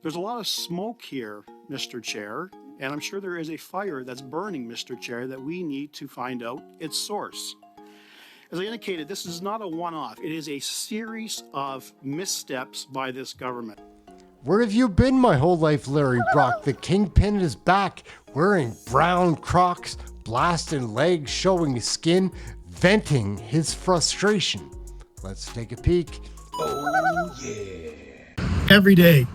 There's a lot of smoke here, Mr. Chair, and I'm sure there is a fire that's burning, Mr. Chair, that we need to find out its source. As I indicated, this is not a one-off. It is a series of missteps by this government. Where have you been my whole life, Larry Brock? The kingpin is back, wearing brown Crocs, blasting legs, showing his skin, venting his frustration. Let's take a peek. Oh, yeah. Every day,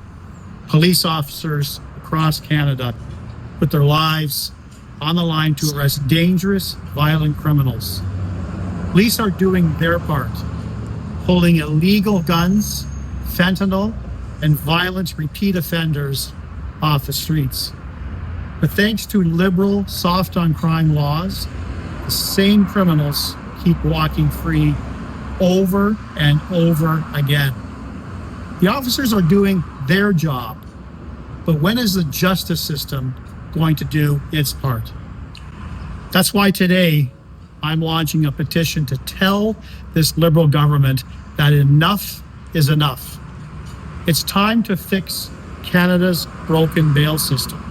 police officers across Canada put their lives on the line to arrest dangerous, violent criminals. Police are doing their part, pulling illegal guns, fentanyl, and violent repeat offenders off the streets. But thanks to liberal, soft-on-crime laws, the same criminals keep walking free over and over again. The officers are doing their job, but when is the justice system going to do its part? That's why today I'm launching a petition to tell this Liberal government that enough is enough. It's time to fix Canada's broken bail system.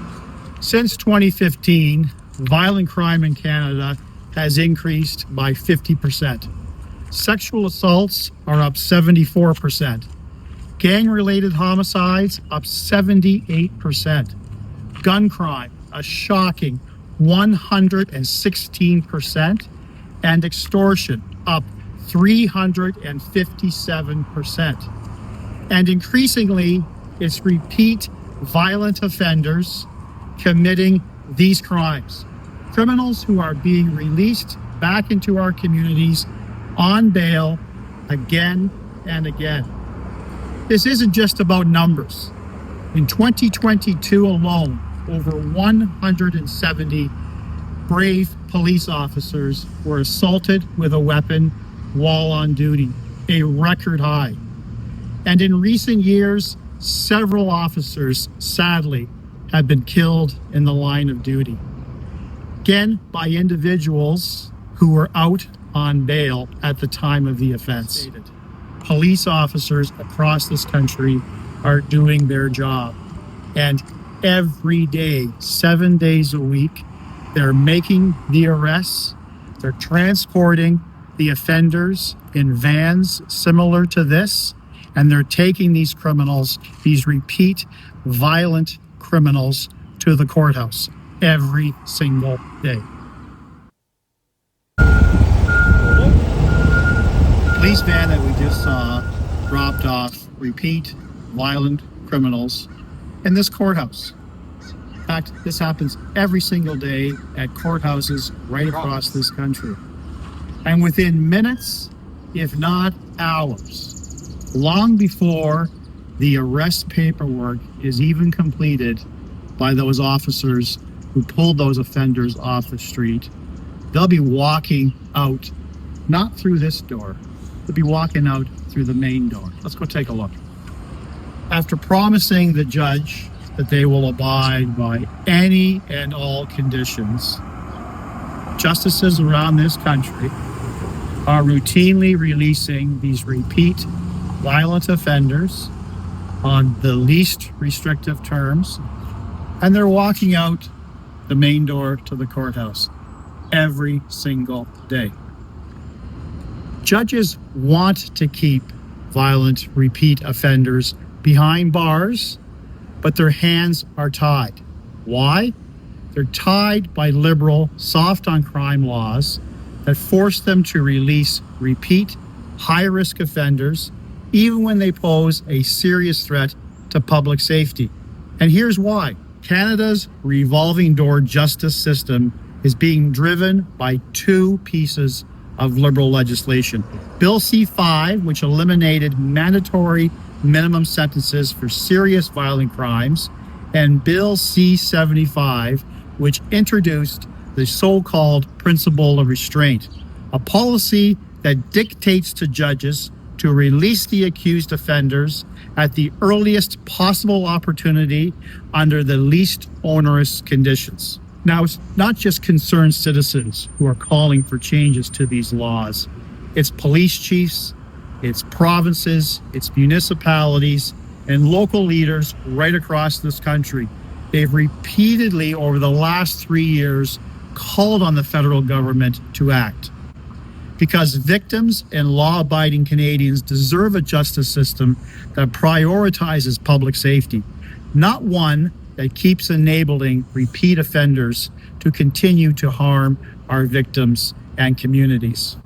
Since 2015, violent crime in Canada has increased by 50%. Sexual assaults are up 74%. Gang-related homicides up 78%. Gun crime, a shocking 116%. And extortion up 357%. And increasingly, it's repeat violent offenders committing these crimes. Criminals who are being released back into our communities on bail again and again. This isn't just about numbers. In 2022 alone, over 170 brave police officers were assaulted with a weapon while on duty, a record high. And in recent years, several officers, sadly, have been killed in the line of duty. Again, by individuals who were out on bail at the time of the offense. Police officers across this country are doing their job. And every day, 7 days a week, they're making the arrests, they're transporting the offenders in vans similar to this, and they're taking these criminals, these repeat violent criminals, to the courthouse every single day. The police van that we just saw dropped off repeat violent criminals in this courthouse. In fact, this happens every single day at courthouses right across this country. And within minutes, if not hours, long before the arrest paperwork is even completed by those officers who pulled those offenders off the street, they'll be walking out, not through this door, they'll be walking out through the main door. Let's go take a look. After promising the judge that they will abide by any and all conditions, justices around this country are routinely releasing these repeat violent offenders on the least restrictive terms, and they're walking out the main door to the courthouse every single day. Judges want to keep violent repeat offenders behind bars, but their hands are tied. Why? They're tied by liberal, soft-on-crime laws that force them to release repeat, high-risk offenders, even when they pose a serious threat to public safety. And here's why. Canada's revolving door justice system is being driven by two pieces of liberal legislation. Bill C-5, which eliminated mandatory minimum sentences for serious violent crimes, and Bill C-75, which introduced the so-called principle of restraint, a policy that dictates to judges to release the accused offenders at the earliest possible opportunity under the least onerous conditions. Now, it's not just concerned citizens who are calling for changes to these laws. It's police chiefs, it's provinces, it's municipalities, and local leaders right across this country. They've repeatedly, over the last 3 years, called on the federal government to act. Because victims and law-abiding Canadians deserve a justice system that prioritizes public safety, not one that keeps enabling repeat offenders to continue to harm our victims and communities.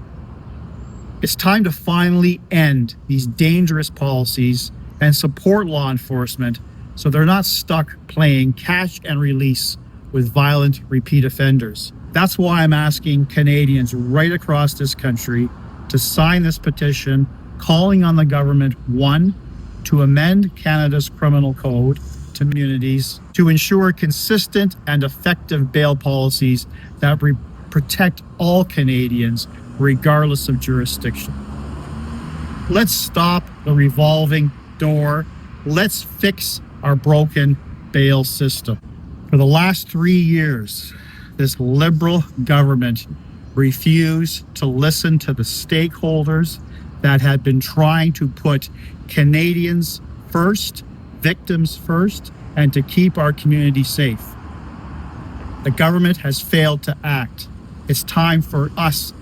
It's time to finally end these dangerous policies and support law enforcement so they're not stuck playing catch and release with violent repeat offenders. That's why I'm asking Canadians right across this country to sign this petition calling on the government, one, to amend Canada's criminal code to communities to ensure consistent and effective bail policies that protect all Canadians regardless of jurisdiction. Let's stop the revolving door. Let's fix our broken bail system. For the last 3 years, this Liberal government refused to listen to the stakeholders that had been trying to put Canadians first, victims first, and to keep our community safe. The government has failed to act. It's time for us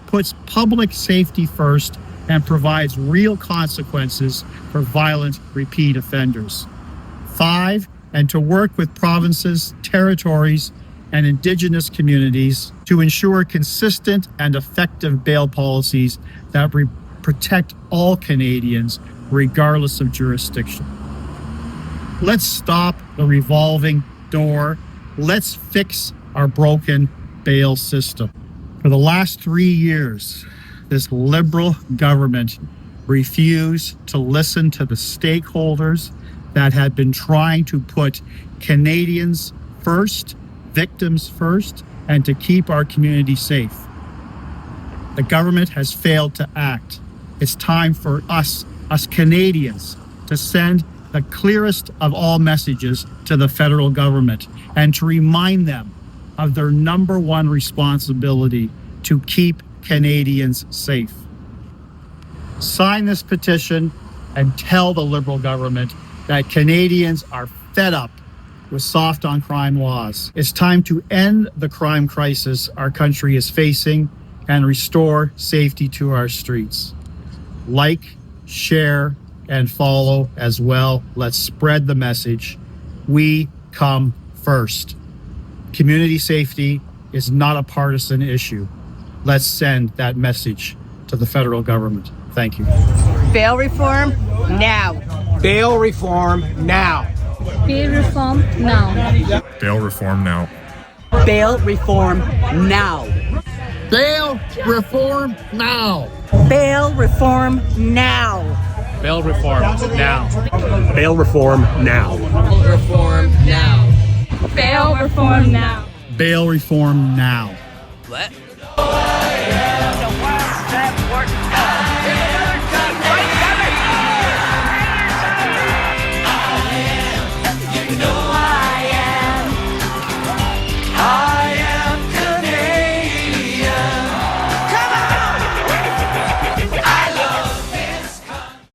puts public safety first and provides real consequences for violent repeat offenders. 5, and to work with provinces, territories, and Indigenous communities to ensure consistent and effective bail policies that protect all Canadians regardless of jurisdiction. Let's stop the revolving door. Let's fix our broken bail system. For the last 3 years, this Liberal government refused to listen to the stakeholders that had been trying to put Canadians first, victims first, and to keep our community safe. The government has failed to act. It's time for us Canadians, to send the clearest of all messages to the federal government and to remind them of their number one responsibility to keep Canadians safe. Sign this petition and tell the Liberal government that Canadians are fed up with soft on crime laws. It's time to end the crime crisis our country is facing and restore safety to our streets. Like, share, and follow as well. Let's spread the message. We come first. Community safety is not a partisan issue. Let's send that message to the federal government. Thank you. Bail reform now. Bail reform now. Bail reform now. Bail reform now. Bail reform now. Bail reform now. Bail reform now. Bail reform now. Bail reform now. Reform now. Bail reform now. Bail reform now. What? The one that works.